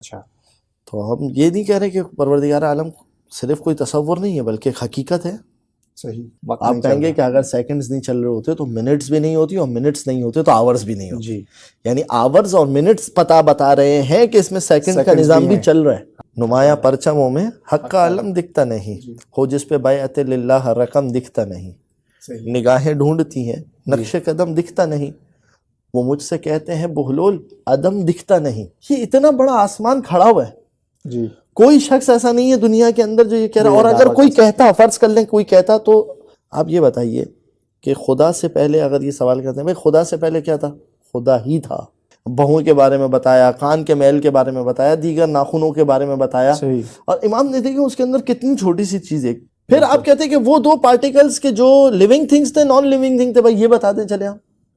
اچھا، تو ہم یہ نہیں کہہ رہے کہ پروردگار عالم صرف کوئی تصور نہیں ہے بلکہ ایک حقیقت ہے. صحیح. وقت آپ نہیں کہیں چل گے رہا. کہ اگر سیکنڈز نہیں چل رہے ہوتے تو منٹس بھی نہیں ہوتی، اور منٹس نہیں ہوتے تو آورز بھی نہیں ہوتے. جی، یعنی آورز اور منٹس بتا رہے ہیں کہ اس میں سیکنڈ کا Seconds نظام بھی ہیں. چل رہا ہے. نمایاں پرچموں میں حق کا علم دکھتا نہیں، جی، ہو جس پہ بیعت للہ رقم دکھتا نہیں. صحیح. نگاہیں ڈھونڈتی ہیں نقش قدم دکھتا نہیں، وہ مجھ سے کہتے ہیں بہلول عدم دکھتا نہیں. یہ اتنا بڑا آسمان کھڑا ہوا ہے، جی، کوئی شخص ایسا نہیں ہے دنیا کے اندر جو یہ کہہ رہا. جو اور یہ اگر دعویٰ کوئی کر سکتا کہتا، فرض کر لیں کوئی کہتا، تو آپ یہ بتائیے کہ خدا سے پہلے اگر یہ سوال کرتے ہیں بھائی خدا سے پہلے کیا تھا؟ خدا ہی تھا. بہوں کے بارے میں بتایا، کان کے میل کے بارے میں بتایا، دیگر ناخنوں کے بارے میں بتایا. صحیح. اور امام نے دیکھیں اس کے اندر کتنی چھوٹی سی چیز ہے. پھر آپ کہتے ہیں کہ وہ دو پارٹیکلز کے جو لیونگ تھنگز تھے، نان لیونگ تھنگ تھے، بھائی یہ بتا دیں چلے.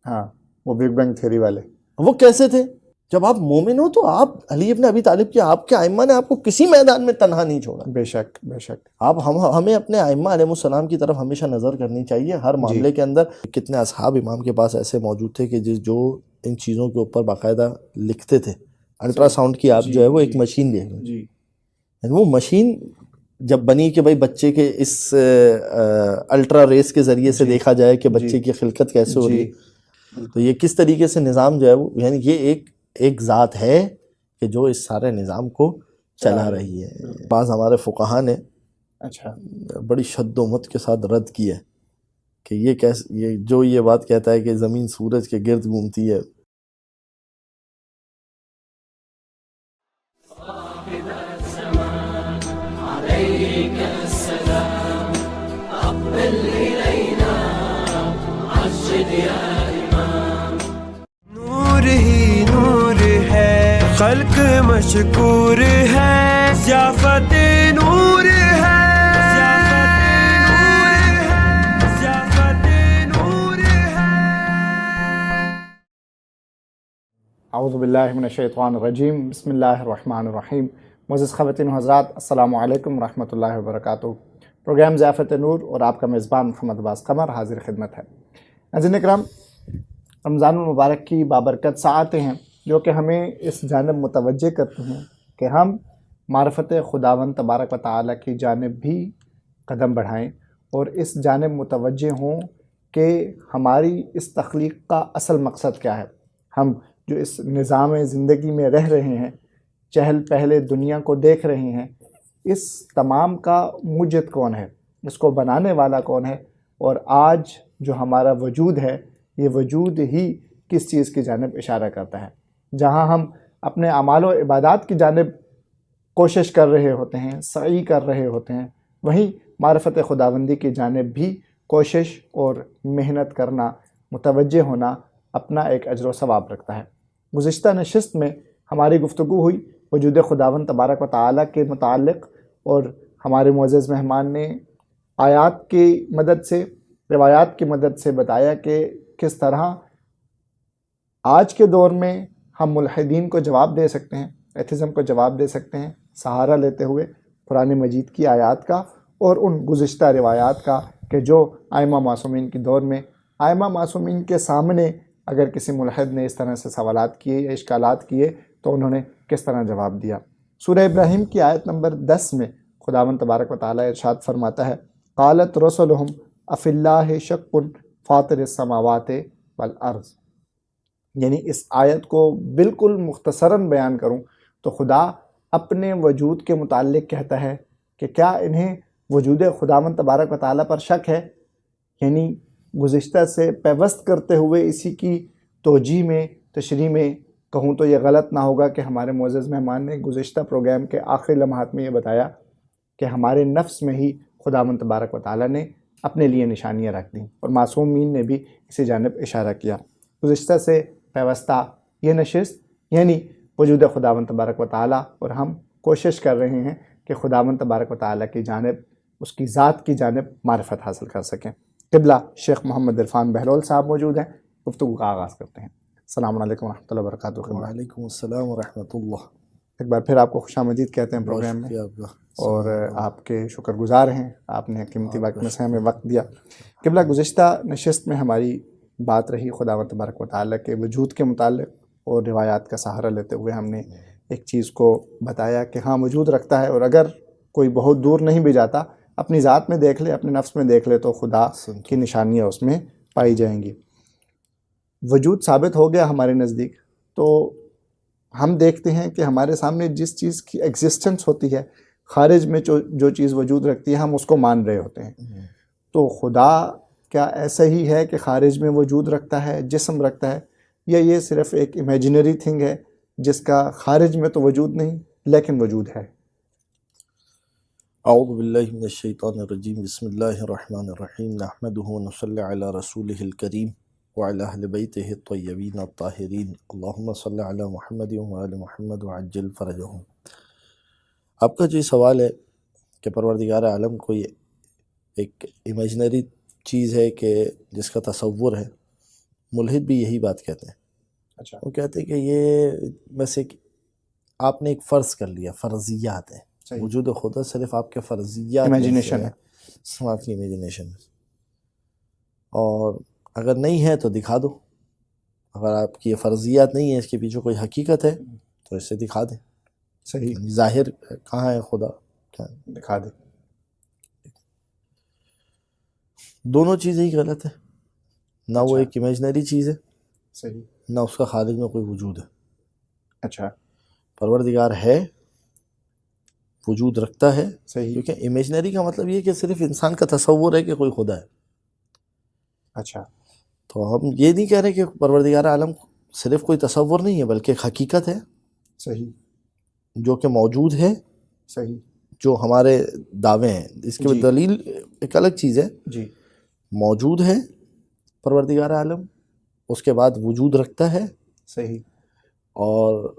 ہاں، وہ بگ بینگ تھیوری والے. وہ کیسے تھے؟ جب آپ مومن ہو تو آپ علی ابن ابی طالب کے آپ کے ائمہ نے آپ کو کسی میدان میں تنہا نہیں چھوڑا. بے شک، بے شک. آپ ہمیں اپنے ائمہ علیہ السلام کی طرف ہمیشہ نظر کرنی چاہیے ہر معاملے کے اندر. کتنے اصحاب امام کے پاس ایسے موجود تھے کہ جو ان چیزوں کے اوپر باقاعدہ لکھتے تھے. الٹرا ساؤنڈ کی آپ جو ہے وہ ایک مشین دیکھ لیں، جی، یعنی وہ مشین جب بنی کہ بھائی بچے کے اس الٹرا ریس کے ذریعے سے دیکھا جائے کہ بچے کی خلقت کیسے ہو رہی ہے، تو یہ کس طریقے سے نظام جو ہے وہ، یعنی یہ ایک ذات ہے کہ جو اس سارے نظام کو چلا رہی ہے. بعض ہمارے فقہا نے اچھا، بڑی شد و مت کے ساتھ رد کیا ہے کہ یہ کیسے، یہ جو یہ بات کہتا ہے کہ زمین سورج کے گرد گھومتی ہے. نور ہی نور ہے، خلق مشکور ہے، ضیافت نور ہے، ضیافت نور ہے. اعوذ باللہ من الشیطان الرجیم. بسم اللہ الرحمن الرحیم. معزز خواتین و حضرات، السلام علیکم ورحمۃ اللہ وبرکاتہ. پروگرام ضیافت نور اور آپ کا میزبان محمد عباس قمر حاضر خدمت ہے. ناظرین کرام، رمضان المبارک کی بابرکت ساعتیں ہیں جو کہ ہمیں اس جانب متوجہ کرتی ہیں کہ ہم معرفت خداوند تبارک و تعالیٰ کی جانب بھی قدم بڑھائیں اور اس جانب متوجہ ہوں کہ ہماری اس تخلیق کا اصل مقصد کیا ہے. ہم جو اس نظام زندگی میں رہ رہے ہیں، چہل پہلے دنیا کو دیکھ رہے ہیں، اس تمام کا موجد کون ہے، اس کو بنانے والا کون ہے، اور آج جو ہمارا وجود ہے یہ وجود ہی کس چیز کی جانب اشارہ کرتا ہے. جہاں ہم اپنے اعمال و عبادات کی جانب کوشش کر رہے ہوتے ہیں، سعی کر رہے ہوتے ہیں، وہیں معرفت خداوندی کی جانب بھی کوشش اور محنت کرنا، متوجہ ہونا اپنا ایک اجر و ثواب رکھتا ہے. گزشتہ نشست میں ہماری گفتگو ہوئی وجود خداوند تبارک و تعالیٰ کے متعلق، اور ہمارے معزز مہمان نے آیات کی مدد سے، روایات کی مدد سے بتایا کہ کس طرح آج کے دور میں ہم ملحدین کو جواب دے سکتے ہیں، ایتھزم کو جواب دے سکتے ہیں، سہارا لیتے ہوئے قرآن مجید کی آیات کا اور ان گزشتہ روایات کا کہ جو ائمہ معصومین کے دور میں ائمہ معصومین کے سامنے اگر کسی ملحد نے اس طرح سے سوالات کیے یا اشکالات کیے تو انہوں نے کس طرح جواب دیا. سورہ ابراہیم کی آیت نمبر 10 میں خداوند تبارک و تعالیٰ ارشاد فرماتا ہے، قالت رسلہم افی اللہ شک فاطر السماوات والارض. یعنی اس آیت کو بالکل مختصراً بیان کروں تو خدا اپنے وجود کے متعلق کہتا ہے کہ کیا انہیں وجود خداوند تبارک و تعالیٰ پر شک ہے. یعنی گزشتہ سے پیوست کرتے ہوئے اسی کی توجیہ میں، تشریح میں کہوں تو یہ غلط نہ ہوگا کہ ہمارے معزز مہمان نے گزشتہ پروگرام کے آخری لمحات میں یہ بتایا کہ ہمارے نفس میں ہی خداوند تبارک و تعالیٰ نے اپنے لیے نشانیاں رکھ دیں، اور معصومین نے بھی اسی جانب اشارہ کیا. گزشتہ سے پیوستہ یہ نشست یعنی وجود خداوند تبارک و تعالیٰ، اور ہم کوشش کر رہے ہیں کہ خداوند تبارک و تعالیٰ کی جانب، اس کی ذات کی جانب معرفت حاصل کر سکیں. قبلہ شیخ محمد عرفان بہلول صاحب موجود ہیں، گفتگو کا آغاز کرتے ہیں. السلام علیکم ورحمۃ اللہ وبرکاتہ. وعلیکم السلام ورحمۃ اللہ. ایک بار پھر آپ کو خوش آمدید کہتے ہیں پروگرام میں، اور آپ کے شکر گزار ہیں، آپ نے قیمتی وقت میں سے ہمیں وقت دیا. قبلہ گزشتہ نشست میں ہماری بات رہی خداوند تبارک و تعالیٰ کے وجود کے متعلق، اور روایات کا سہارا لیتے ہوئے ہم نے ایک چیز کو بتایا کہ ہاں وجود رکھتا ہے، اور اگر کوئی بہت دور نہیں بھی جاتا، اپنی ذات میں دیکھ لے، اپنے نفس میں دیکھ لے، تو خدا کی نشانیاں اس میں پائی جائیں گی۔ وجود ثابت ہو گیا ہمارے نزدیک، تو ہم دیکھتے ہیں کہ ہمارے سامنے جس چیز کی ایگزسٹنس ہوتی ہے، خارج میں جو چیز وجود رکھتی ہے، ہم اس کو مان رہے ہوتے ہیں۔ تو خدا کیا ایسا ہی ہے کہ خارج میں وجود رکھتا ہے، جسم رکھتا ہے، یا یہ صرف ایک امیجنری تھنگ ہے جس کا خارج میں تو وجود نہیں لیکن وجود ہے؟ اعوذ باللہ من الشیطان الرجیم، بسم اللہ الرحمن الرحیم، نحمدہ ونصلی علی رسولہ الکریم وعلی اہل بیتہ الطیبین الطاہرین، اللہم صلی علی محمد وعلی محمد وعجل فرجہم۔ آپ کا جو سوال ہے کہ پروردگار عالم کوئی ایک امیجنری چیز ہے کہ جس کا تصور ہے، ملحد بھی یہی بات کہتے ہیں۔ اچھا، وہ کہتے ہیں کہ یہ بس ایک آپ نے ایک فرض کر لیا، فرضیات ہے، صحیح، وجود خدا صرف آپ کے فرضیات امیجنیشن ہے۔ آپ کی امیجنیشن ہے، اور اگر نہیں ہے تو دکھا دو، اگر آپ کی یہ فرضیات نہیں ہے، اس کے پیچھے کوئی حقیقت ہے تو اسے دکھا دیں۔ صحیح، یعنی ظاہر کہاں ہے خدا، کیا ہے؟ دکھا دے۔ دونوں چیزیں ہی غلط ہے، نہ وہ اچھا، ایک امیجنری چیز ہے، صحیح، نہ اس کا خارج میں کوئی وجود ہے۔ اچھا، پروردگار ہے، وجود رکھتا ہے، صحیح، کیونکہ امیجنری کا مطلب یہ کہ صرف انسان کا تصور ہے کہ کوئی خدا ہے۔ اچھا، تو ہم یہ نہیں کہہ رہے کہ پروردگار عالم صرف کوئی تصور نہیں ہے بلکہ ایک حقیقت ہے صحیح، جو کہ موجود ہے، صحیح، جو ہمارے دعوے ہیں۔ اس کی جی، دلیل ایک الگ چیز ہے، جی، موجود ہے پروردگار عالم، اس کے بعد وجود رکھتا ہے، صحیح، اور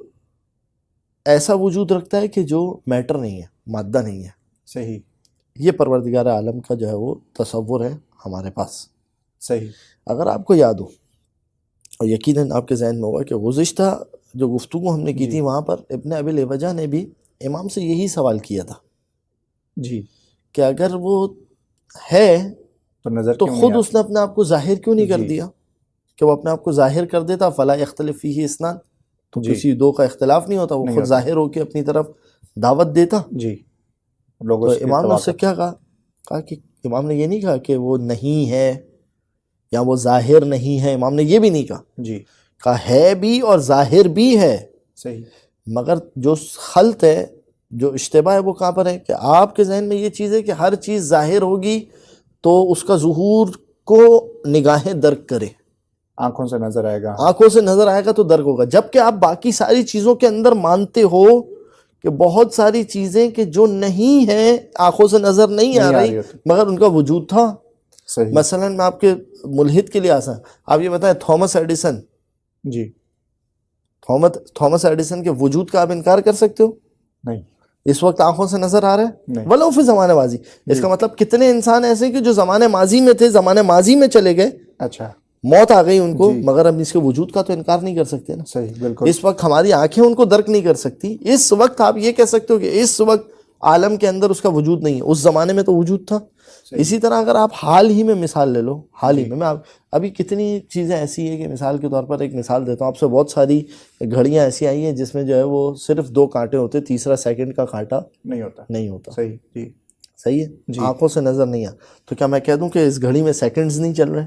ایسا وجود رکھتا ہے کہ جو میٹر نہیں ہے، مادہ نہیں ہے۔ صحیح، یہ پروردگار عالم کا جو ہے وہ تصور ہے ہمارے پاس۔ صحیح، اگر آپ کو یاد ہو، اور یقیناً آپ کے ذہن میں ہوگا کہ گزشتہ جو گفتگو ہم نے کی جی، تھی وہاں پر ابن ابی لیوجہ نے بھی امام سے یہی سوال کیا تھا جی، کہ اگر وہ ہے تو نظر تو کیوں خود نہیں اس نے اپنے آپ کو ظاہر کیوں نہیں کر جی، دیا، کہ وہ اپنے آپ کو ظاہر کر دیتا فلا یختلف فیہ اثنان، تو جی، کسی دو کا اختلاف نہیں ہوتا، وہ نہیں خود ہوتا، ظاہر ہو کے اپنی طرف دعوت دیتا۔ جی، لوگ تو اس کی امام نے اتباع اس سے کرتے۔ کیا کہا کہ امام نے یہ نہیں کہا کہ وہ نہیں ہے یا وہ ظاہر نہیں ہے، امام نے یہ بھی نہیں کہا، جی، کہا ہے بھی اور ظاہر بھی ہے، صحیح، مگر جو خلط ہے، جو اشتباہ ہے، وہ کہاں پر ہے کہ آپ کے ذہن میں یہ چیز ہے کہ ہر چیز ظاہر ہوگی تو اس کا ظہور کو نگاہیں درک کرے، آنکھوں سے نظر آئے گا، آنکھوں سے نظر آئے گا تو درک ہوگا، جبکہ آپ باقی ساری چیزوں کے اندر مانتے ہو کہ بہت ساری چیزیں کہ جو نہیں ہیں، آنکھوں سے نظر نہیں آ رہی، ہوتی، مگر ان کا وجود تھا۔ صحیح، مثلا میں آپ کے ملحد کے لیے آسان، آپ یہ بتائیں تھامس ایڈیسن، جی، تھامس ایڈیسن کے وجود کا آپ انکار کر سکتے ہو؟ نہیں، اس وقت آنکھوں سے نظر آ رہا ہے، نہیں، ولو فی زمانے ماضی، اس کا مطلب کتنے انسان ایسے کہ جو زمانے ماضی میں تھے، زمانے ماضی میں چلے گئے، اچھا، موت آ گئی ان کو، جی، مگر ہم اس کے وجود کا تو انکار نہیں کر سکتے نا۔ صحیح، بالکل، اس وقت ہماری آنکھیں ان کو درک نہیں کر سکتی، اس وقت آپ یہ کہہ سکتے ہو کہ اس وقت عالم کے اندر اس کا وجود نہیں ہے، اس زمانے میں تو وجود تھا۔ اسی طرح اگر آپ حال ہی میں مثال لے لو، حال ہی میں ابھی کتنی چیزیں ایسی ہیں کہ مثال کے طور پر ایک مثال دیتا ہوں آپ سے، بہت ساری گھڑیاں ایسی آئی ہیں جس میں جو ہے وہ صرف 2 کانٹے ہوتے، تیسرا سیکنڈ کا کانٹا نہیں ہوتا، نہیں ہوتا، صحیح، جی، صحیح ہے، آنکھوں سے نظر نہیں آ، تو کیا میں کہہ دوں کہ اس گھڑی میں سیکنڈز نہیں چل رہے؟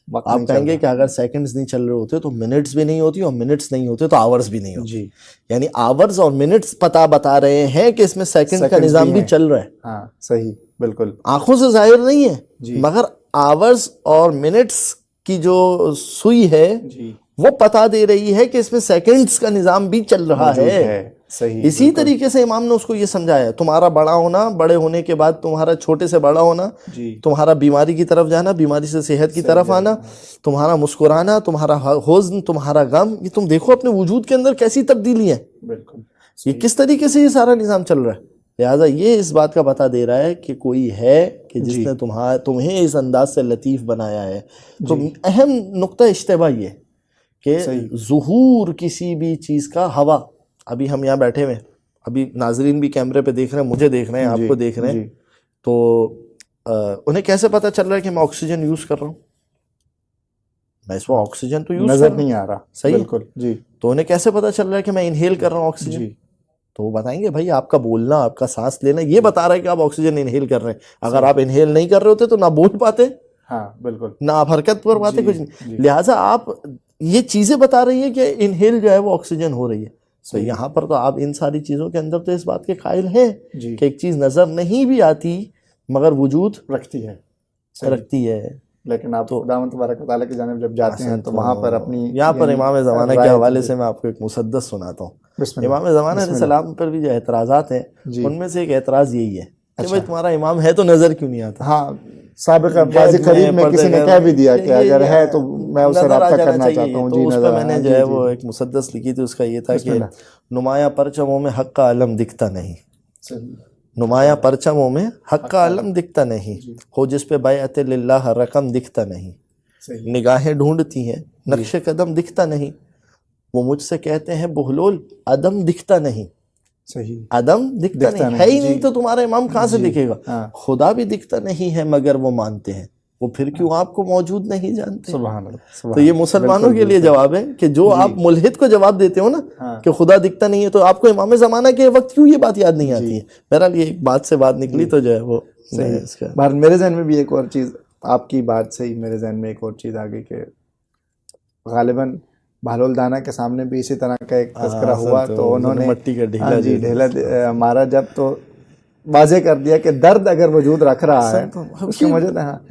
وقت آپ نہیں کہیں چل گے رہا، کہ اگر سیکنڈز نہیں چل رہے ہوتے تو منٹس بھی نہیں ہوتی، اور منٹس نہیں ہوتے تو آورز بھی نہیں ہوتے، جی، یعنی آورز اور منٹس بتا رہے ہیں کہ اس میں سیکنڈ کا سیکنڈز نظام بھی بھی ہیں، چل رہا ہے، ہاں، صحیح، بالکل، آنکھوں سے ظاہر نہیں ہے، جی، مگر آورز اور منٹس کی جو سوئی ہے جی، وہ پتا دے رہی ہے کہ اس میں سیکنڈز کا نظام بھی چل رہا موجود ہے۔ ہے، صحیح، اسی بالکل، طریقے سے امام نے اس کو یہ سمجھایا، تمہارا بڑا ہونا، بڑے ہونے کے بعد تمہارا چھوٹے سے بڑا ہونا، جی، تمہارا بیماری کی طرف جانا، بیماری سے صحت کی طرف آنا، تمہارا مسکرانا، تمہارا حزن، تمہارا غم، یہ تم دیکھو اپنے وجود کے اندر کیسی تبدیلی ہے، بالکل، یہ کس طریقے سے یہ سارا نظام چل رہا ہے۔ لہٰذا یہ اس بات کا بتا دے رہا ہے کہ کوئی ہے کہ جس جی، نے تمہیں اس انداز سے لطیف بنایا ہے۔ تو اہم نقطہ اشتباہ یہ کہ ظہور کسی بھی چیز کا ہوا، ابھی ہم یہاں بیٹھے ہوئے، ابھی ناظرین بھی کیمرے پہ دیکھ رہے ہیں، مجھے دیکھ رہے ہیں، آپ کو دیکھ رہے ہیں، جی، تو انہیں کیسے پتہ چل رہا ہے کہ میں آکسیجن یوز کر رہا ہوں؟ میں اس وقت آکسیجن تو یوز نظر نہیں آ رہا. صحیح. بالکل جی. تو انہیں کیسے پتا چل رہا ہے کہ میں انہیل کر رہا ہوں آکسیجن؟ جی. تو وہ بتائیں گے بھائی آپ کا بولنا، آپ کا سانس لینا یہ بتا رہا ہے کہ آپ آکسیجن انہیل کر رہے ہیں. اگر آپ انہیل نہیں کر رہے ہوتے تو نہ بول پاتے، ہاں بالکل، نہ آپ حرکت کر پاتے، کچھ نہیں. جی. لہٰذا آپ یہ چیزیں بتا رہی ہیں کہ انہیل جو ہے وہ آکسیجن ہو رہی ہے. تو یہاں پر تو آپ ان ساری چیزوں کے اندر تو اس بات کے قائل ہیں جی کہ ایک چیز نظر نہیں بھی آتی مگر وجود رکھتی ہے. رکھتی ہے. لیکن آپ خداوند تبارک و تعالیٰ کی جانب جب جاتے ہیں تو وہاں پر اپنی یہاں پر امام زمانہ کے حوالے جی. سے میں آپ کو ایک مسدس سناتا ہوں. بسم اللہ. امام زمانہ علیہ السلام پر بھی جو اعتراضات ہیں جی. ان میں سے ایک اعتراض یہی ہے کہ بھائی تمہارا امام ہے تو نظر کیوں نہیں آتا؟ ہاں سابق ماضی قریب میں کسی نے کہہ بھی دیا کہ اگر ہے تو میں اسے رابطہ کرنا چاہتا ہوں. تو اس پہ میں نے جو ہے وہ ایک مسدس لکھی تھی، اس کا یہ تھا کہ نمایاں پرچموں میں حق کا علم دکھتا نہیں، نمایاں پرچموں میں حق کا علم دکھتا نہیں، ہو جس پہ بیعت للہ رقم دکھتا نہیں، نگاہیں ڈھونڈتی ہیں نقش قدم دکھتا نہیں، وہ مجھ سے کہتے ہیں بہلول عدم دکھتا نہیں. صحیح، عدم دکھتا نہیں ہے ہی نہیں تو تمہارا امام کہاں سے دکھے گا؟ خدا بھی دکھتا نہیں ہے مگر وہ مانتے ہیں، وہ پھر کیوں آپ کو موجود نہیں جانتے؟ سبحان اللہ. تو یہ مسلمانوں کے لیے جواب ہے کہ جو آپ ملحد کو جواب دیتے ہو نا کہ خدا دکھتا نہیں ہے، تو آپ کو امام زمانہ کے وقت کیوں یہ بات یاد نہیں آتی ہے؟ بہرحال یہ ایک بات سے بات نکلی تو جو ہے وہ بہرحال میرے ذہن میں بھی ایک اور چیز، آپ کی بات سے ہی میرے ذہن میں ایک اور چیز آ گئی کہ غالباً بہلول دانا کے سامنے بھی اسی طرح کا ایک تذکرہ ہوا تو انہوں نے مٹی کا ڈھیلا مارا جب تو واضح کر دیا کہ درد اگر وجود رکھ رہا ہے اس کی وجہ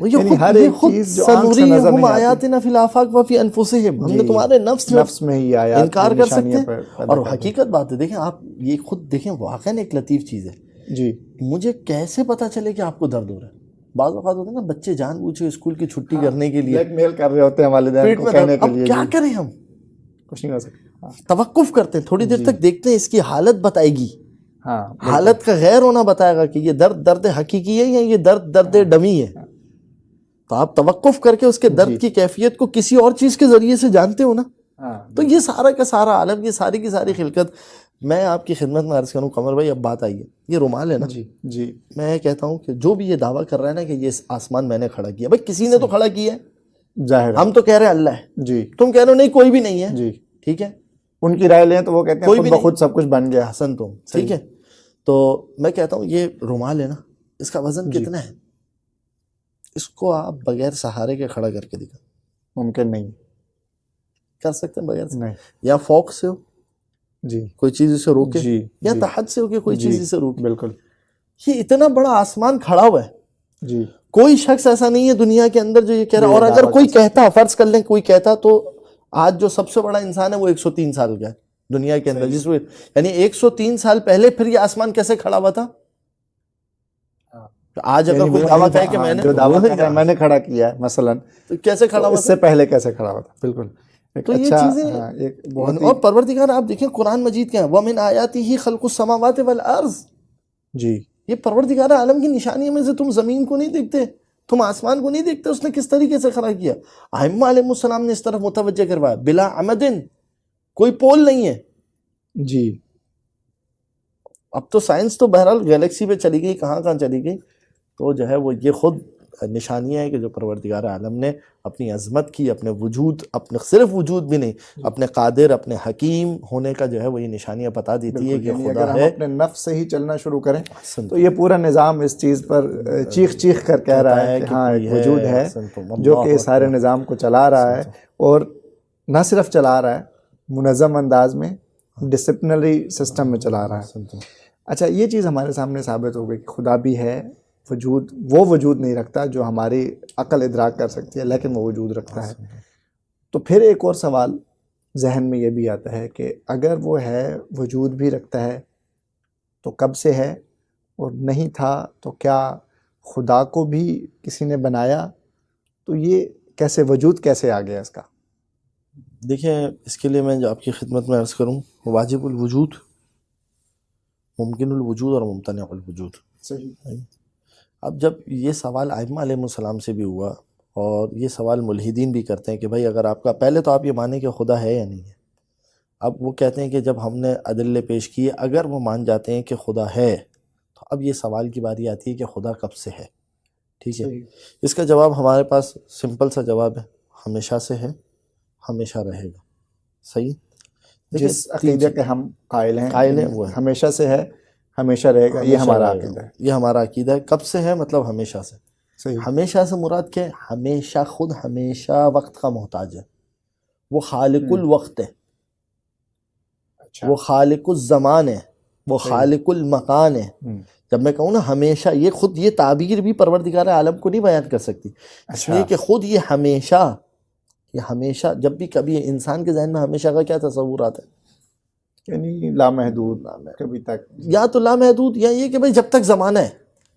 یعنی ہر ایک چیز جو آنکھ سے نظر نہیں آتی، آیاتنا فی الآفاق وفی انفسہم، ہم نے تمہارے نفس میں ہی آیات انکار کر سکتے ہیں. اور حقیقت بات ہے، دیکھیں آپ یہ خود دیکھیں واقعاً ایک لطیف چیز ہے. جی مجھے کیسے پتا چلے کہ آپ کو درد ہو رہا ہے؟ بعض اوقات ہوتے ہیں نا بچے جان بوجھ کے اسکول کی چھٹی کرنے کے لیے بلیک میل کر رہے ہوتے ہیں والدین کو کہنے کے لیے، اب کیا کریں ہم؟ کچھ نہیں ہو سکتا. توقف کرتے ہیں، تھوڑی دیر تک دیکھتے ہیں اس کی حالت بتائے گی، ہاں حالت کا غیر ہونا بتائے گا کہ یہ درد حقیقی ہے یا یہ درد ڈمی ہے. تو آپ توقف کر کے اس کے درد کی کیفیت کو کسی اور چیز کے ذریعے سے جانتے ہو نا. تو یہ سارا کا سارا عالم، یہ ساری کی ساری خلقت، میں آپ کی خدمت میں عرض کروں قمر بھائی، اب بات آئی ہے یہ رومال ہے نا، جی میں کہتا ہوں کہ جو بھی یہ دعویٰ کر رہا ہے نا کہ یہ آسمان میں نے کھڑا کیا، بھائی کسی نے تو کھڑا کیا ہے، ظاہر ہم تو کہہ رہے ہیں اللہ ہے، جی تم کہہ رہے ہو نہیں کوئی بھی نہیں ہے، جی ٹھیک ہے، ان کی رائے لیں تو وہ کہتے ہیں خود بخود سب کچھ بن گیا. حسن تم ٹھیک ہے. تو میں کہتا ہوں یہ رومال ہے نا، اس کا وزن کتنا ہے؟ اس کو آپ بغیر سہارے کے کھڑا کر کے دکھا، ممکن نہیں کر سکتے ہیں بغیر سے، نہیں. یا فوق سے ہو جی کوئی چیز اسے روکے، جی یا تحت سے ہو کہ کوئی چیز اسے روکے. بالکل. یہ اتنا بڑا آسمان کھڑا ہوا ہے، جی کوئی شخص ایسا نہیں ہے دنیا کے اندر جو یہ کہہ رہا ہے. اور اگر کوئی کہتا، فرض کر لیں کوئی کہتا، تو آج جو سب سے بڑا انسان ہے وہ 103 سال کا ہے دنیا کے اندر، جس میں یعنی 103 سال پہلے پھر یہ آسمان کیسے کھڑا ہوا تھا؟ آج اگر کوئی دعویٰ کہے کہ میں نے کھڑا کیا ہے مثلا، تو کیسے کھڑا ہوا؟ اس سے پہلے کیسے کھڑا ہوا تھا؟ بالکل. تو یہ چیزیں، اور پروردگار آپ دیکھیں قرآن مجید کیا ہے، وَمِنْ آیَاتِهِ خَلْقُ السَّمَاوَاتِ وَالْأَرْضِ. جی یہ پروردگار عالم کی نشانیوں میں سے تم زمین کو نہیں دیکھتے، تم آسمان کو نہیں دیکھتے، اس نے کس طریقے سے کھڑا کیا. ائمہ علیہ السلام نے اس طرف متوجہ کروایا، بلا عمدن، کوئی پول نہیں ہے. جی اب تو سائنس تو بہرحال گیلیکسی پہ چلی گئی، کہاں چلی گئی. تو جو ہے وہ یہ خود نشانیاں ہیں کہ جو پروردگار عالم نے اپنی عظمت کی، اپنے وجود، اپنے صرف وجود بھی نہیں، اپنے قادر، اپنے حکیم ہونے کا جو ہے وہ یہ نشانیاں بتا دیتی ہے کہ خدا اگر ہم ہے. اپنے نفس سے ہی چلنا شروع کریں تو یہ پورا نظام اس چیز پر چیخ کر کہہ رہا ہے کہ ہاں ایک وجود ہے جو کہ سارے نظام کو چلا رہا ہے، اور نہ صرف چلا رہا ہے، منظم انداز میں، ڈسپلنری سسٹم میں چلا رہا ہے. اچھا یہ چیز ہمارے سامنے ثابت ہو گئی کہ خدا بھی ہے، وجود وہ وجود نہیں رکھتا جو ہماری عقل ادراک کر سکتی ہے، لیکن وہ وجود رکھتا ہے. تو پھر ایک اور سوال ذہن میں یہ بھی آتا ہے کہ اگر وہ ہے، وجود بھی رکھتا ہے، تو کب سے ہے؟ اور نہیں تھا تو کیا خدا کو بھی کسی نے بنایا؟ تو یہ کیسے وجود کیسے آ گیا اس کا؟ دیکھیں اس کے لیے میں جو آپ کی خدمت میں عرض کروں، واجب الوجود، ممکن الوجود اور ممتنع الوجود. صحیح. اب جب یہ سوال ائمہ علیہ السلام سے بھی ہوا، اور یہ سوال ملحدین بھی کرتے ہیں کہ بھائی اگر آپ کا، پہلے تو آپ یہ مانیں کہ خدا ہے یا نہیں ہے. اب وہ کہتے ہیں کہ جب ہم نے ادلے پیش کیے، اگر وہ مان جاتے ہیں کہ خدا ہے، تو اب یہ سوال کی باری آتی ہے کہ خدا کب سے ہے. ٹھیک ہے، اس کا جواب ہمارے پاس سمپل سا جواب ہے، ہمیشہ سے ہے، ہمیشہ رہے گا. صحیح. دیکھیں جس عقیدے کے ہم قائل ہیں وہ ہے ہمیشہ سے ہے، ہمیشہ رہے گا، یہ ہمارا عقیدہ ہے. یہ ہمارا عقیدہ ہے. کب سے ہے؟ مطلب ہمیشہ سے. صحیح. ہمیشہ سے مراد کیا ہے؟ ہمیشہ خود ہمیشہ وقت کا محتاج ہے. وہ خالق الوقت ہے، اچھا. وہ خالق الزمان ہے، وہ خالق المکان ہے. جب میں کہوں نا ہمیشہ، یہ خود یہ تعبیر بھی پروردگار عالم کو نہیں بیان کر سکتی، اس لیے کہ خود یہ ہمیشہ جب بھی کبھی انسان کے ذہن میں ہمیشہ کا کیا تصور آتا ہے؟ یعنی لامحدود، کبھی تک، یا تو لامحدود یا یہ کہ بھائی جب تک زمانہ ہے.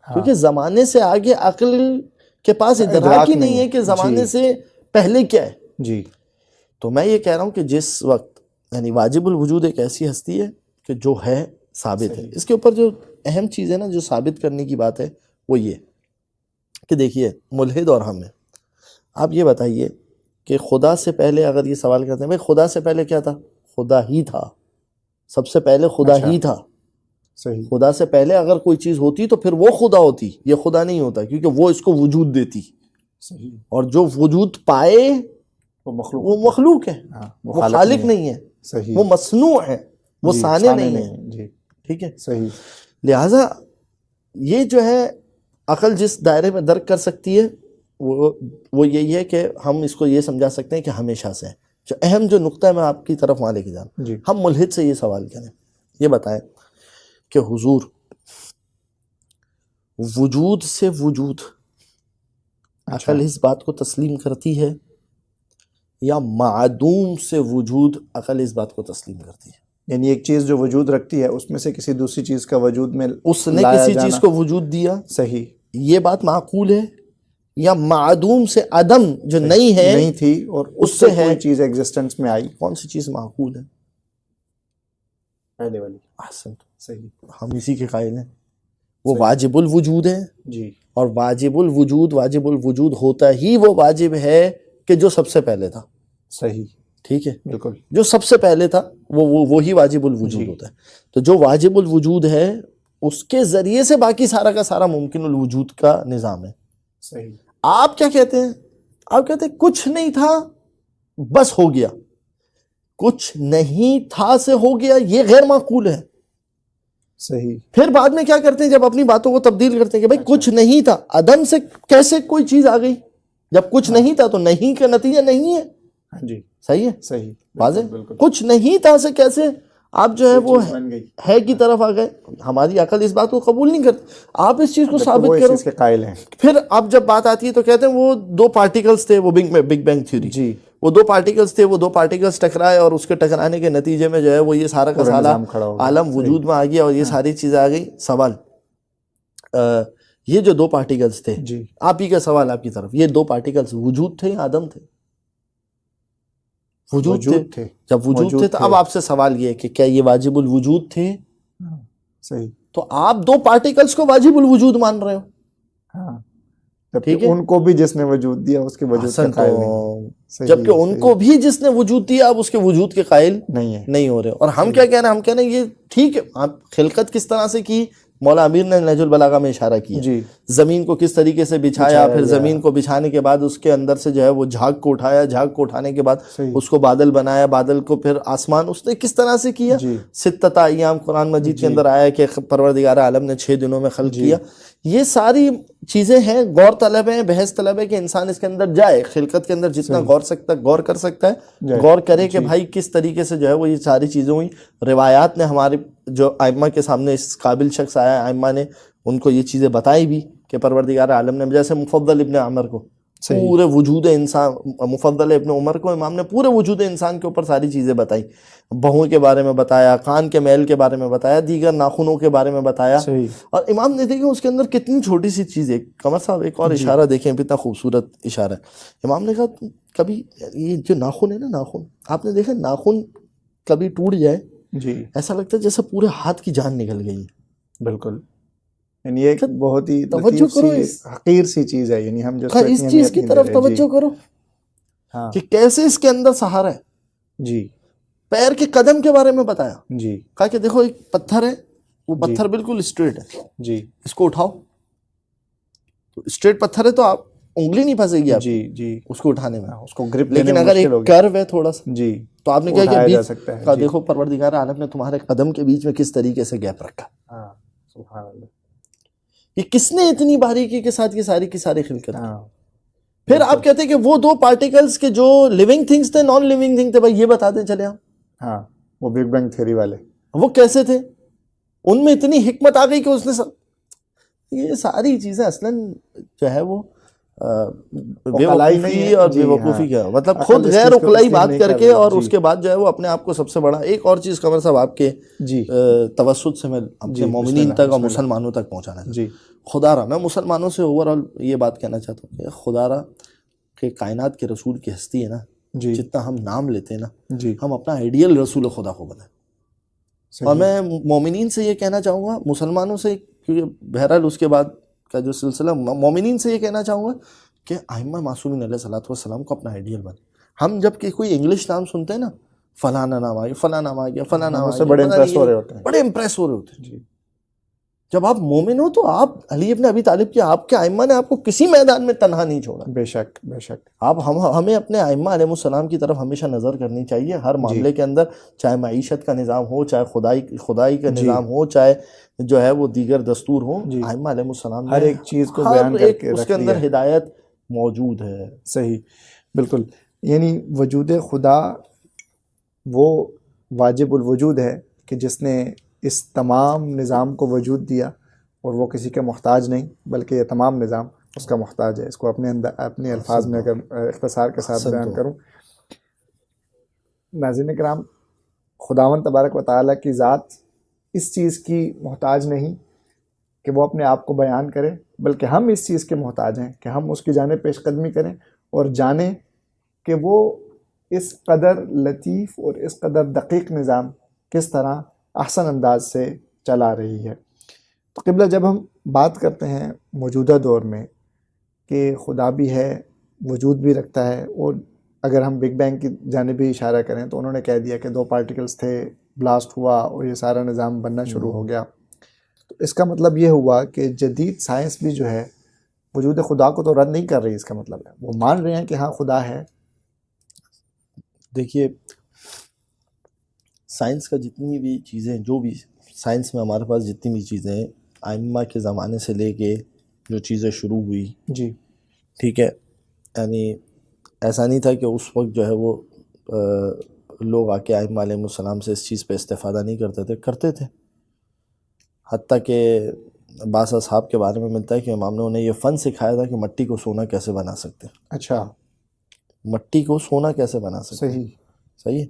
کیونکہ زمانے سے آگے عقل کے پاس ادراک ہی نہیں ہے کہ زمانے سے پہلے کیا ہے. جی. تو میں یہ کہہ رہا ہوں کہ جس وقت یعنی واجب الوجود ایک ایسی ہستی ہے کہ جو ہے ثابت ہے. اس کے اوپر جو اہم چیز ہے نا جو ثابت کرنے کی بات ہے وہ یہ کہ دیکھیے ملحد اور ہم ہیں. آپ یہ بتائیے کہ خدا سے پہلے اگر یہ سوال کرتے ہیں بھائی خدا سے پہلے کیا تھا؟ خدا ہی تھا. سب سے پہلے خدا ہی تھا. صحیح. خدا سے پہلے اگر کوئی چیز ہوتی تو پھر وہ خدا ہوتی، یہ خدا نہیں ہوتا، کیونکہ وہ اس کو وجود دیتی. صحیح. اور جو وجود پائے وہ وہ مخلوق ہے، وہ خالق نہیں ہے. صحیح. وہ مصنوع ہے، وہ صانع نہیں ہے. جی. ٹھیک ہے. صحیح. لہٰذا یہ جو ہے عقل جس دائرے میں درک کر سکتی ہے وہ یہی ہے کہ ہم اس کو یہ سمجھا سکتے ہیں کہ ہمیشہ سے ہے. جو اہم جو نقطہ ہے میں آپ کی طرف وہاں لے کے جا رہا ہوں. ہم ملحد سے یہ سوال کریں، یہ بتائیں کہ حضور وجود سے وجود، عقل اس بات کو تسلیم کرتی ہے یا معدوم سے وجود عقل اس بات کو تسلیم کرتی ہے؟ یعنی ایک چیز جو وجود رکھتی ہے اس میں سے کسی دوسری چیز کا وجود میں اس نے کسی چیز کو وجود دیا، صحیح، یہ بات معقول ہے؟ یا معدوم سے عدم جو نہیں ہے نہیں تھی اور اس سے کوئی چیز ایگزسٹنس میں آئی؟ کون سی چیز معقول ہے؟ پہلے والی. احسن. صحیح. ہم اسی کے قائل ہیں. وہ واجب الوجود ہے. جی. اور واجب الوجود ہوتا ہی وہ واجب ہے کہ جو سب سے پہلے تھا. صحیح. ٹھیک ہے. بالکل. جو سب سے پہلے تھا وہی واجب الوجود ہوتا ہے. تو جو واجب الوجود ہے اس کے ذریعے سے باقی سارا کا سارا ممکن الوجود کا نظام ہے. صحیح. آپ کیا کہتے ہیں؟ آپ کہتے ہیں کچھ نہیں تھا بس ہو گیا. کچھ نہیں تھا سے ہو گیا یہ غیر معقول ہے. صحیح. پھر بعد میں کیا کرتے ہیں جب اپنی باتوں کو تبدیل کرتے ہیں کہ بھائی کچھ نہیں تھا، عدم سے کیسے کوئی چیز آ گئی؟ جب کچھ نہیں تھا تو نہیں کا نتیجہ نہیں ہے. جی. صحیح ہے. صحیح. واضح. کچھ نہیں تھا سے کیسے آپ جو ہے وہ ہے کی طرف آ گئے. ہماری عقل اس بات کو قبول نہیں کرتی. آپ اس چیز کو ثابت کرو. اس کے قائل ہیں. پھر اب جب بات آتی ہے تو کہتے ہیں وہ دو پارٹیکلز تھے، وہ بگ بینگ تھیوری. جی. وہ دو پارٹیکلز تھے، وہ دو پارٹیکلز ٹکرائے اور اس کے ٹکرانے کے نتیجے میں جو ہے وہ یہ سارا کا سارا عالم وجود میں آ گیا اور یہ ساری چیزیں آ گئی. سوال یہ جو دو پارٹیکلز تھے، آپ ہی کا سوال آپ کی طرف، یہ دو پارٹیکلز وجود تھے یا عدم تھے؟ وجود تھے. جب وجود تھے تو اب آپ سے سوال یہ ہے کہ کیا یہ واجب الوجود تھے؟ صحیح. تو آپ دو پارٹیکلز کو واجب الوجود مان رہے ہو. ہاں. جبکہ ان کو بھی جس نے وجود دیا اس کے وجود کے قائل نہیں. جبکہ ان کو بھی جس نے وجود دیا آپ اس کے وجود کے قائل نہیں ہو رہے. اور ہم کیا کہہ رہے ہیں؟ ہم کہہ رہے ہیں یہ ٹھیک ہے، آپ خلقت کس طرح سے کی، مولا امیر نے نہج البلاغہ میں اشارہ کیا. زمین کو کس طریقے سے بچھایا، پھر زمین کو بچھانے کے بعد اس کے اندر سے جو ہے وہ جھاگ کو اٹھایا، جھاگ کو اٹھانے کے بعد اس کو بادل بنایا، بادل کو پھر آسمان، اس نے کس طرح سے کیا. ستۃ ایام قرآن مجید کے اندر آیا کہ پروردگار عالم نے 6 دنوں میں خلق کیا. یہ ساری چیزیں ہیں، غور طلب ہیں، بحث طلب ہے کہ انسان اس کے اندر جائے، خلقت کے اندر جتنا غور کر سکتا ہے غور کرے کہ بھائی کس طریقے سے جو ہے وہ یہ ساری چیزیں ہوئی. روایات نے ہمارے جو ائمہ کے سامنے اس قابل شخص آیا، ائمہ نے ان کو یہ چیزیں بتائی بھی کہ پروردگار عالم نے، جیسے مفضل ابن عمر کو پورے وجود انسان، مفضل ابن عمر کو امام نے پورے وجود انسان کے اوپر ساری چیزیں بتائی. بہوں کے بارے میں بتایا، کان کے میل کے بارے میں بتایا، دیگر ناخنوں کے بارے میں بتایا. اور امام نے دیکھیں اس کے اندر کتنی چھوٹی سی چیز ہے. قمر صاحب ایک اور اشارہ دیکھیں، کتنا خوبصورت اشارہ ہے. امام نے کہا کبھی یہ جو ناخن ہے نا، ناخن آپ نے دیکھا ناخن کبھی ٹوٹ جائے ایسا لگتا ہے جیسے پورے ہاتھ کی جان نکل گئی. بالکل. یعنی ایک بہت ہی حقیر سی چیز ہے. یعنی ہم جو اس چیز کی طرف توجہ کرو کہ کیسے اس کے اندر سہارا ہے. جی. پیر کے قدم کے بارے میں بتایا. جی. کہا کہ دیکھو ایک پتھر ہے، وہ پتھر بالکل اسٹریٹ ہے. جی. اس کو اٹھاؤ تو اسٹریٹ پتھر ہے تو آپ انگلی نہیں پھنسے گی آپ جی جی اس کو اٹھانے میں. اس کو گرپ لیکن اگر ایک کرو ہے تھوڑا سا جی تو آپ نے کہا کہ اٹھایا جا بیچ سکتا ہے. کا دیکھو پروردگار عالم نے تمہارے قدم کے بیچ میں کس طریقے سے گیپ رکھا. ہاں سبحان اللہ. یہ کس نے اتنی باریکی کے ساتھ یہ ساری کی ساری خلقت کی. ہاں پھر آپ کہتے ہیں کہ وہ دو پارٹیکلز کے جو لیونگ تھنگز تھے نان لیونگ تھنگ تھے، بھائی یہ بتا دیں چلے ہم. ہاں وہ بگ بینگ تھیوری والے وہ کیسے تھے؟ ان میں اتنی حکمت آ گئی کہ اس نے یہ ساری چیزیں اصلاً جو ہے وہ بے وقوفی اور بے وقوفی کا مطلب خود غیر عقلائی بات کر کے اور اس کے بعد جو ہے وہ اپنے آپ کو سب سے بڑا. ایک اور چیز قمر صاحب آپ کے توسط سے میں اپنے مومنین تک اور مسلمانوں تک پہنچانا چاہتا ہوں. خدا را میں مسلمانوں سے اوور آل یہ بات کہنا چاہتا ہوں کہ خدا را کہ کائنات کے رسول کی ہستی ہے نا، جتنا ہم نام لیتے ہیں نا ہم اپنا آئیڈیل رسول خدا کو بنائیں. اور میں مومنین سے یہ کہنا چاہوں گا، مسلمانوں سے، کیونکہ بہرحال اس کے بعد کا جو سلسلہ، مومنین سے یہ کہنا چاہوں گا کہ ائمہ معصومین علیہ الصلوۃ والسلام کو اپنا آئیڈیل بنائیں. ہم جب کہ کوئی انگلش نام سنتے ہیں نا، فلانا نام آ گیا، فلاں نام آ گیا، فلاں نام آ گیا، بڑے امپریس ہو رہے ہوتے ہیں، بڑے امپریس ہو رہے ہوتے ہیں. جب آپ مومن ہو تو آپ علی ابن ابی طالب کے آپ کے ائمہ نے آپ کو کسی میدان میں تنہا نہیں چھوڑا. بے شک بے شک. آپ ہمیں اپنے ائمہ علیہ السلام کی طرف ہمیشہ نظر کرنی چاہیے ہر معاملے کے اندر، چاہے معیشت کا نظام ہو، چاہے خدائی کا نظام ہو، چاہے جو ہے وہ دیگر دستور ہو. ائمہ علیہ السلام ہر ایک چیز کو بیان کر کے اس کے اندر ہدایت موجود ہے. صحیح بالکل. یعنی وجود خدا وہ واجب الوجود ہے کہ جس نے اس تمام نظام کو وجود دیا، اور وہ کسی کا محتاج نہیں بلکہ یہ تمام نظام اس کا محتاج ہے. اس کو اپنے الفاظ میں اگر اختصار کے ساتھ بیان کروں، ناظرین کرام، خداوند تبارک و تعالیٰ کی ذات اس چیز کی محتاج نہیں کہ وہ اپنے آپ کو بیان کرے، بلکہ ہم اس چیز کے محتاج ہیں کہ ہم اس کی جانب پیش قدمی کریں اور جانیں کہ وہ اس قدر لطیف اور اس قدر دقیق نظام کس طرح احسن انداز سے چلا رہی ہے. تو قبلہ، جب ہم بات کرتے ہیں موجودہ دور میں کہ خدا بھی ہے، وجود بھی رکھتا ہے، اور اگر ہم بگ بینگ کی جانب بھی اشارہ کریں تو انہوں نے کہہ دیا کہ 2 پارٹیکلز تھے، بلاسٹ ہوا اور یہ سارا نظام بننا شروع ہو گیا. تو اس کا مطلب یہ ہوا کہ جدید سائنس بھی جو ہے وجود خدا کو تو رد نہیں کر رہی. اس کا مطلب ہے وہ مان رہے ہیں کہ ہاں خدا ہے. دیکھیے، سائنس کا جتنی بھی چیزیں، جو بھی سائنس میں ہمارے پاس جتنی بھی چیزیں ہیں، ائمہ کے زمانے سے لے کے جو چیزیں شروع ہوئی، ٹھیک ہے، یعنی ایسا نہیں تھا کہ اس وقت جو ہے وہ لوگ آ کے ائمہ علیہ السلام سے اس چیز پہ استفادہ نہیں کرتے تھے. حتیٰ کہ بعض اصحاب کے بارے میں ملتا ہے کہ امام نے انہیں یہ فن سکھایا تھا کہ مٹی کو سونا کیسے بنا سکتے ہیں. اچھا، مٹی کو سونا کیسے بنا سکتے ہیں. صحیح ہے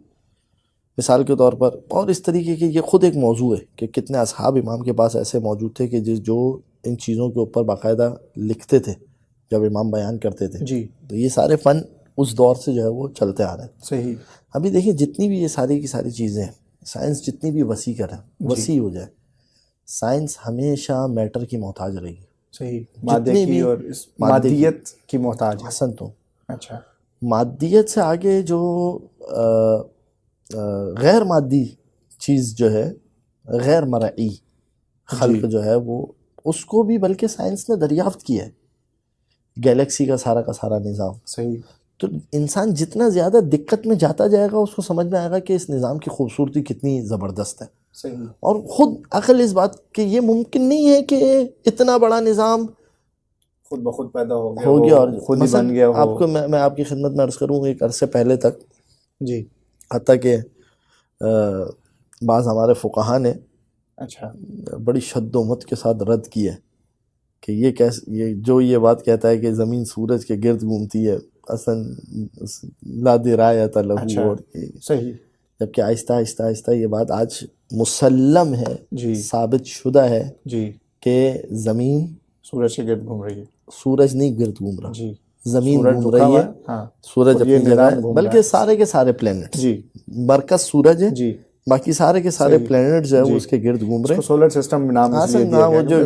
مثال کے طور پر. اور اس طریقے کے یہ خود ایک موضوع ہے کہ کتنے اصحاب امام کے پاس ایسے موجود تھے کہ جو ان چیزوں کے اوپر باقاعدہ لکھتے تھے جب امام بیان کرتے تھے. تو یہ سارے فن اس دور سے جو ہے وہ چلتے آ رہے ہیں. صحیح. ابھی دیکھیں جتنی بھی یہ ساری کی ساری چیزیں، سائنس جتنی بھی وسیع کرے، وسیع ہو جائے، سائنس ہمیشہ میٹر کی محتاج رہے گی. صحیح. مادے کی اور مادیت کی محتاج. حسن تو اچھا، مادیت سے آگے جو غیر مادی چیز جو ہے، غیر مرئی خلق جو ہے، وہ اس کو بھی بلکہ سائنس نے دریافت کیا ہے. گیلیکسی کا سارا نظام. صحیح. تو انسان جتنا زیادہ دقت میں جاتا جائے گا، اس کو سمجھ میں آئے گا کہ اس نظام کی خوبصورتی کتنی زبردست ہے. صحیح. اور خود عقل اس بات کہ یہ ممکن نہیں ہے کہ اتنا بڑا نظام خود بخود پیدا ہو گیا اور خود ہی بن گیا ہو. آپ کو میں آپ کی خدمت میں عرض کروں، ایک عرصے پہلے تک حتیٰ کہ بعض ہمارے فقہا نے اچھا بڑی شد و مت کے ساتھ رد کیا ہے کہ یہ کیسے، یہ بات کہتا ہے کہ زمین سورج کے گرد گھومتی ہے، اصلا لا درایۃ لہ. صحیح. جبکہ آہستہ آہستہ یہ بات آج مسلم ہے، ثابت شدہ ہے کہ زمین سورج کے گرد گھوم رہی ہے. سورج نہیں گرد گھوم رہا، زمین گھوم رہی ہے. سورج اپنی جگہ ہے، بلکہ سارے کے سارے پلینٹ، مرکز سورج ہے، باقی سارے کے سارے پلینٹ جو ہے وہ اس کے گرد گھوم رہے ہیں. سولر سسٹم نام وہ جو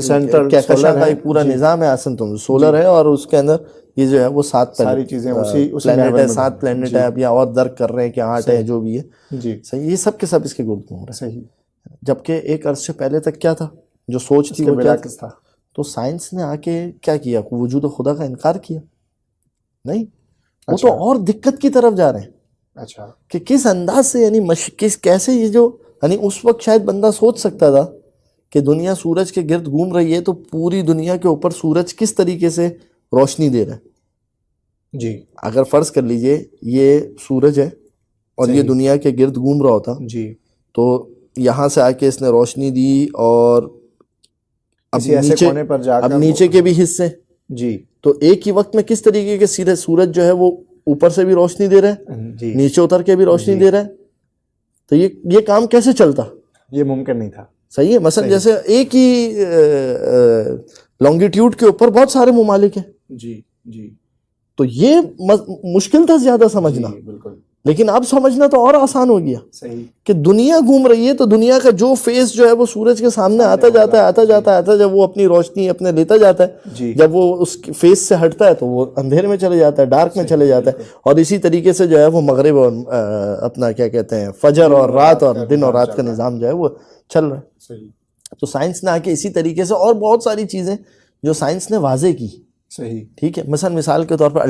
کہکشاں کا ایک پورا نظام ہے، آسن تم سولر ہے، اور اس کے اندر یہ جو ہے وہ 7 ساری چیزیں پلینٹ ہے، 7 پلینٹ ہے. اب یا اور درک کر رہے ہیں کہ 8 ہے، جو بھی ہے. صحیح. یہ سب کے سب اس کے گرد گھوم رہے ہیں. صحیح. جبکہ ایک عرصے پہلے تک کیا تھا، جو سوچ تھی وہ کیا تھا. تو سائنس نے آ کے کیا کیا، وجود خدا کا انکار کیا. نہیں، وہ تو اور دقت کی طرف جا رہے ہیں اچھا کہ کس انداز سے، یعنی کیسے یہ جو، یعنی اس وقت شاید بندہ سوچ سکتا تھا کہ دنیا سورج کے گرد گھوم رہی ہے تو پوری دنیا کے اوپر سورج کس طریقے سے روشنی دے رہا ہے. جی اگر فرض کر لیجئے یہ سورج ہے اور یہ دنیا کے گرد گھوم رہا ہوتا جی تو یہاں سے آ کے اس نے روشنی دی، اور اب کسی ایسے کونے پر جا اب کر نیچے کے بھی حصے، جی تو ایک ہی وقت میں کس طریقے کے سیدھے سورج جو ہے وہ اوپر سے بھی روشنی دے رہا ہے، جی نیچے اتر کے بھی روشنی دے رہا ہے، تو یہ کام کیسے چلتا؟ یہ ممکن نہیں تھا. صحیح ہے. مثلا جیسے ایک ہی لانگیٹیوڈ کے اوپر بہت سارے ممالک ہیں، جی جی تو یہ مشکل تھا زیادہ سمجھنا، بالکل لیکن اب سمجھنا تو اور آسان ہو گیا صحیح. کہ دنیا گھوم رہی ہے تو دنیا کا جو فیس جو ہے وہ سورج کے سامنے آتا جاتا ہے جب وہ اپنی روشنی اپنے لیتا جاتا ہے، جی جب وہ اس فیس سے ہٹتا ہے تو وہ اندھیرے میں چلے جاتا ہے، ڈارک میں چلے جاتا ہے، اور اسی طریقے سے جو ہے وہ مغرب اور اپنا کیا کہتے ہیں فجر اور رات اور دن اور رات کا نظام جو ہے وہ چل رہا ہے. صحیح تو سائنس نے آ کے اسی طریقے سے اور بہت ساری چیزیں جو سائنس نے واضح کی، صحیح. ٹھیک ہے. مثال کے طور پر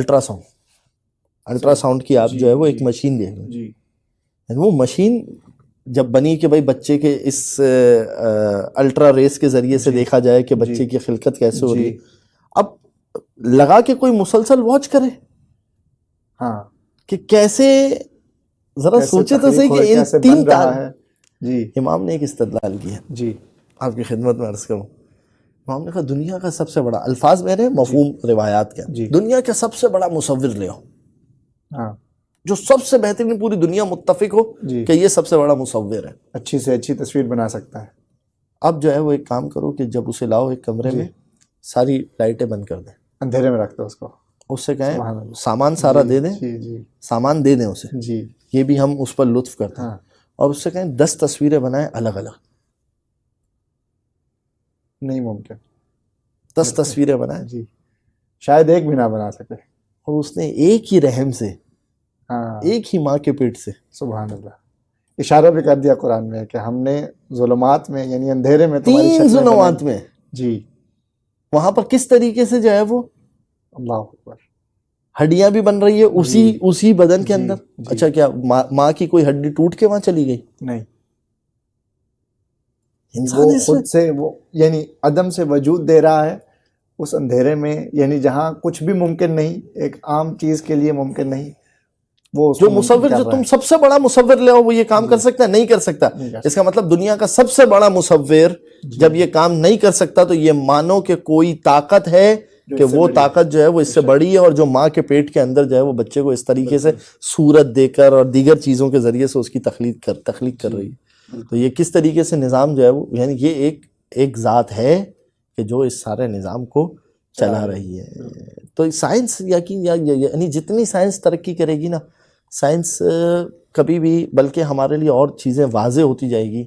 الٹرا ساؤنڈ کی آپ جو ہے وہ ایک مشین دیکھ لیں، جی وہ مشین جب بنی کہ بھائی بچے کے اس الٹرا ریس کے ذریعے سے دیکھا جائے کہ بچے کی خلقت کیسے ہو رہی ہے، اب لگا کے کوئی مسلسل واچ کرے ہاں کہ کیسے، ذرا سوچے تو صحیح کہ ان تین ہے. جی امام نے ایک استدلال کیا، جی آپ کی خدمت میں عرض کروں. امام نے کہا دنیا کا سب سے بڑا، الفاظ میرے مفہوم روایات کے، دنیا کا سب سے بڑا مصور لے آؤ، ہاں جو سب سے بہترین، پوری دنیا متفق ہو کہ یہ سب سے بڑا مصور ہے، اچھی سے اچھی تصویر بنا سکتا ہے. اب جو ہے وہ ایک کام کرو کہ جب اسے لاؤ ایک کمرے میں، ساری لائٹیں بند کر دیں، اندھیرے میں رکھ دو اس کو، اس سے کہیں سامان سارا دے دیں، جی جی سامان دے دیں اسے، جی یہ بھی ہم اس پر لطف کرتے ہیں، اور اس سے کہیں 10 تصویریں بنائیں الگ الگ. نہیں ممکن. 10 تصویریں بنائیں، جی شاید ایک بھی نہ بنا سکے. اور اس نے ایک ہی رحم سے، ہاں ایک ہی ماں کے پیٹ سے، سبحان اللہ، اشارہ بھی کر دیا قرآن میں کہ ہم نے ظلمات میں یعنی اندھیرے میں تمہاری 3 ظلمات میں، جی وہاں پر کس طریقے سے جو ہے وہ اللہ اکبر، ہڈیاں بھی بن رہی ہے اسی بدن کے اندر. اچھا کیا ماں کی کوئی ہڈی ٹوٹ کے وہاں چلی گئی؟ نہیں، انسان وہ اس خود سے وہ یعنی عدم سے وجود دے رہا ہے اس اندھیرے میں، یعنی جہاں کچھ بھی ممکن نہیں، ایک عام چیز کے لیے ممکن نہیں، وہ جو مصور، جو تم سب سے بڑا مصور لے آؤ وہ یہ کام کر سکتا ہے؟ نہیں کر سکتا. اس کا مطلب دنیا کا سب سے بڑا مصور جب یہ کام نہیں کر سکتا تو یہ مانو کہ کوئی طاقت ہے کہ وہ طاقت جو ہے وہ اس سے بڑی ہے، اور جو ماں کے پیٹ کے اندر جو ہے وہ بچے کو اس طریقے سے صورت دے کر اور دیگر چیزوں کے ذریعے سے اس کی تخلیق کر رہی ہے. تو یہ کس طریقے سے نظام جو ہے وہ، یعنی یہ ایک ذات ہے کہ جو اس سارے نظام کو چلا رہی ہے. تو سائنس یعنی جتنی سائنس ترقی کرے گی نا، سائنس کبھی بھی، بلکہ ہمارے لیے اور چیزیں واضح ہوتی جائے گی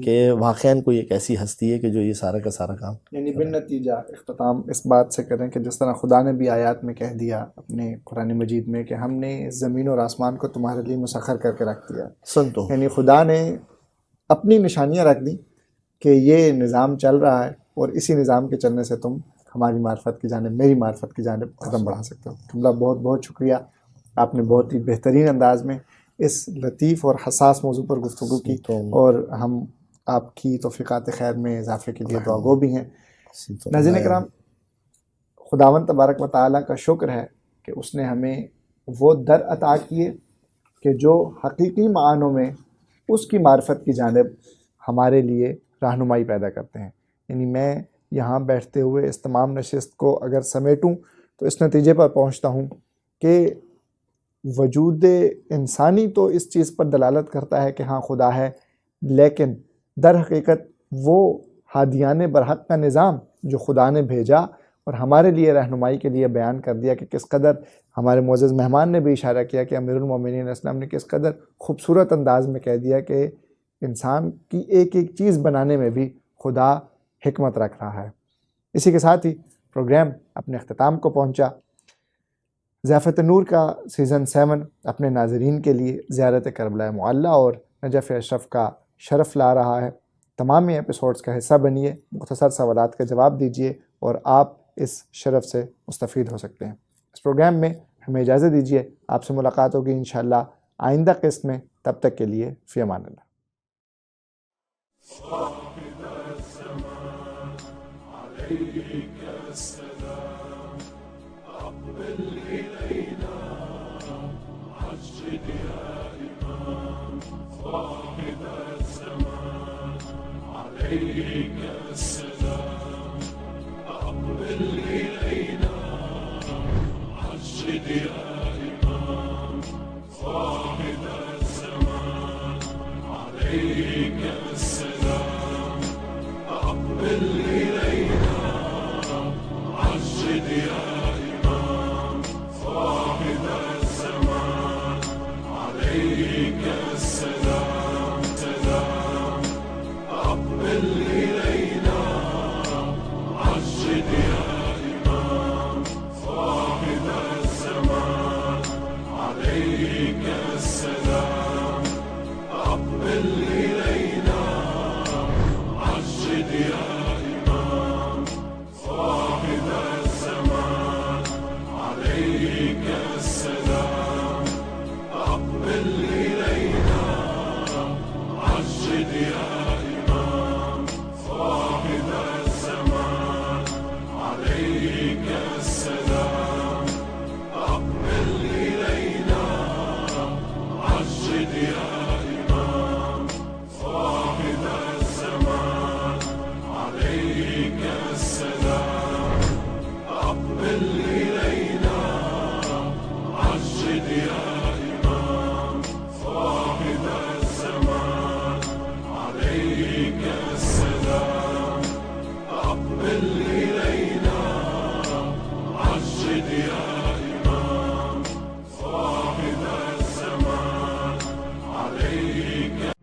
کہ واقعاً کوئی ایک ایسی ہستی ہے کہ جو یہ سارا کا سارا کام، یعنی بن نتیجہ اختتام اس بات سے کریں کہ جس طرح خدا نے بھی آیات میں کہہ دیا اپنے قرآن مجید میں کہ ہم نے زمین اور آسمان کو تمہارے لیے مسخر کر کے رکھ دیا، سنتو یعنی خدا نے اپنی نشانیاں رکھ دی کہ یہ نظام چل رہا ہے، اور اسی نظام کے چلنے سے تم ہماری معرفت کی جانب، میری معرفت کی جانب قدم بڑھا سکتے ہو. تمہارا بہت بہت شکریہ، آپ نے بہت ہی بہترین انداز میں اس لطیف اور حساس موضوع پر گفتگو کی، اور ہم آپ کی توفیقات خیر میں اضافے کے لیے دعا گو بھی ہیں. ناظرین کرام، خداوند تبارک و تعالیٰ کا شکر ہے کہ اس نے ہمیں وہ در عطا کیے کہ جو حقیقی معنوں میں اس کی معرفت کی جانب ہمارے لیے رہنمائی پیدا کرتے ہیں. یعنی میں یہاں بیٹھتے ہوئے اس تمام نشست کو اگر سمیٹوں تو اس نتیجے پر پہنچتا ہوں کہ وجود انسانی تو اس چیز پر دلالت کرتا ہے کہ ہاں خدا ہے، لیکن در حقیقت وہ ہادیان برحق کا نظام جو خدا نے بھیجا اور ہمارے لیے رہنمائی کے لیے بیان کر دیا کہ کس قدر، ہمارے معزز مہمان نے بھی اشارہ کیا کہ امیر المومنین اسلام نے کس قدر خوبصورت انداز میں کہہ دیا کہ انسان کی ایک ایک چیز بنانے میں بھی خدا حکمت رکھ رہا ہے. اسی کے ساتھ ہی پروگرام اپنے اختتام کو پہنچا. ضیافت نور کا سیزن 7 اپنے ناظرین کے لیے زیارت کربلا معلیٰ اور نجف اشرف کا شرف لا رہا ہے. تمام ایپیسوڈز کا حصہ بنیے، مختصر سوالات کا جواب دیجیے اور آپ اس شرف سے مستفید ہو سکتے ہیں. اس پروگرام میں ہمیں اجازت دیجیے، آپ سے ملاقات ہوگی انشاءاللہ آئندہ قسط میں، تب تک کے لیے فی امان اللہ.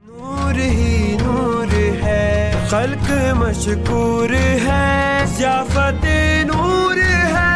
نور ہی نور ہے، خلق مشکور ہے، ضیافت نور ہے.